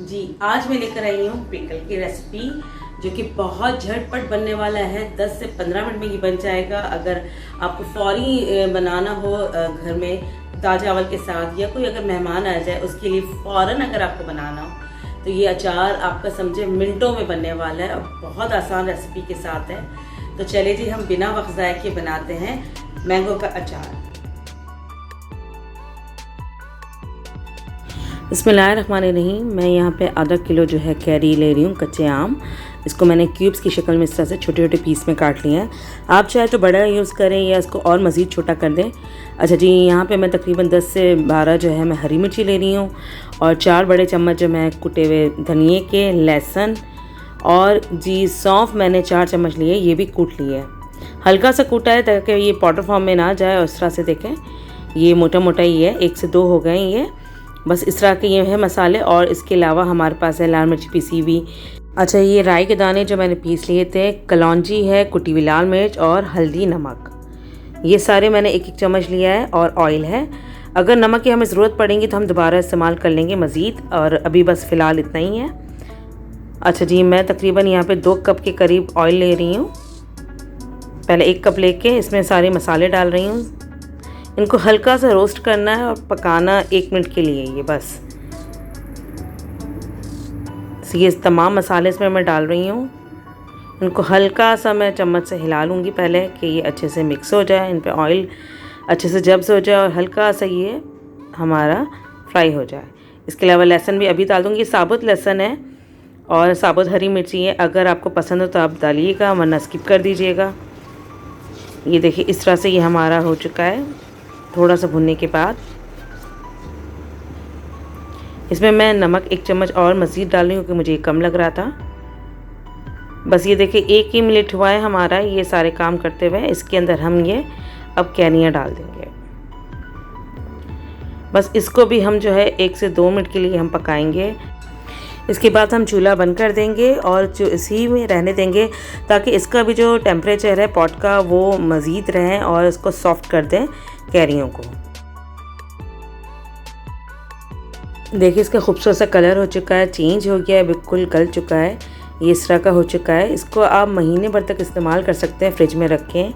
जी, आज मैं लेकर आई हूँ पिकल की रेसिपी जो कि बहुत झटपट बनने वाला है। 10 से 15 मिनट में ये बन जाएगा। अगर आपको फौरी बनाना हो घर में दाल चावल के साथ, या कोई अगर मेहमान आ जाए उसके लिए फ़ौरन अगर आपको बनाना हो, तो ये अचार आपका समझे मिनटों में बनने वाला है और बहुत आसान रेसिपी के साथ है। तो चलिए जी, हम बिना वक्त ज़ाया के बनाते हैं मैंगो का अचार। बिस्मिल्लाहिर्रहमानिर्रहीम। मैं यहाँ पे आधा किलो जो है कैरी ले रही हूँ, कच्चे आम। इसको मैंने क्यूब्स की शक्ल में इस तरह से छोटे छोटे पीस में काट लिए हैं। आप चाहे तो बड़ा यूज़ करें या इसको और मज़ीद छोटा कर दें। अच्छा जी, यहाँ पे मैं तकरीबन 10 से 12 जो है मैं हरी मिर्ची ले रही हूँ और 4 बड़े चम्मच जो मैं कुटे हुए धनिए के, लहसुन और जी सौंफ मैंने 4 चम्मच लिए, ये भी कूट लिए है। हल्का सा कूटा है ताकि ये पाउडर फॉर्म में ना जाए। और इस तरह से देखें, ये मोटा मोटा ही है, 1 से 2 हो गए ये। बस इस तरह के ये है मसाले। और इसके अलावा हमारे पास है लाल मिर्च पीसी हुई। अच्छा, ये राई के दाने जो मैंने पीस लिए थे, कलौंजी है, कुटी हुई लाल मिर्च और हल्दी, नमक, ये सारे मैंने 1-1 चम्मच लिया है। और ऑयल है। अगर नमक की हमें ज़रूरत पड़ेगी तो हम दोबारा इस्तेमाल कर लेंगे मज़ीद, और अभी बस फ़िलहाल इतना ही है। अच्छा जी, मैं तकरीबन यहाँ पे 2 कप के करीब ऑयल ले रही हूँ। पहले 1 कप लेके इसमें सारे मसाले डाल रही हूँ। इनको हल्का सा रोस्ट करना है और पकाना 1 मिनट के लिए, ये बस। ये तमाम मसाले इसमें मैं डाल रही हूँ। इनको हल्का सा मैं चम्मच से हिला लूँगी पहले कि ये अच्छे से मिक्स हो जाए, इन पे ऑयल अच्छे से जब्स हो जाए और हल्का सा ये हमारा फ्राई हो जाए। इसके अलावा लहसुन भी अभी डाल दूँगी। ये साबुत लहसुन है और साबुत हरी मिर्ची है। अगर आपको पसंद हो तो आप डालिएगा, वरना स्किप कर दीजिएगा। ये देखिए, इस तरह से ये हमारा हो चुका है। थोड़ा सा भुनने के बाद इसमें मैं नमक 1 चम्मच और मज़ीद डाल रही हूँ क्योंकि मुझे ये कम लग रहा था। बस ये देखिए, 1 ही मिनट हुआ है हमारा ये सारे काम करते हुए। इसके अंदर हम ये अब कैरियाँ डाल देंगे। बस इसको भी हम जो है 1 से 2 मिनट के लिए हम पकाएंगे। इसके बाद हम चूल्हा बंद कर देंगे और जो इसी में रहने देंगे ताकि इसका भी जो टेम्परेचर है पॉट का वो मज़ीद रहे और इसको सॉफ्ट कर दें कैरियों को। देखिए, इसका खूबसूरत सा कलर हो चुका है, चेंज हो गया है, बिल्कुल गल चुका है, ये इस तरह का हो चुका है। इसको आप महीने भर तक इस्तेमाल कर सकते हैं, फ्रिज में रखें।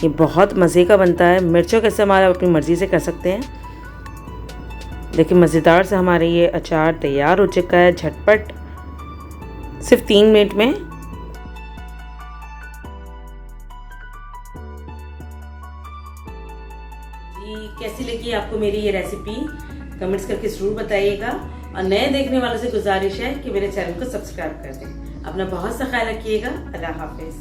ये बहुत मज़े का बनता है। मिर्चों का इस्तेमाल आप अपनी मर्ज़ी से कर सकते हैं। देखिए, मज़ेदार से हमारे ये अचार तैयार हो चुका है, झटपट, सिर्फ 3 मिनट में। जी, कैसी लगी आपको मेरी ये रेसिपी? कमेंट्स करके ज़रूर बताइएगा। और नए देखने वालों से गुजारिश है कि मेरे चैनल को सब्सक्राइब कर दें। अपना बहुत सा ख्याल रखिएगा। अल्लाह हाफिज़।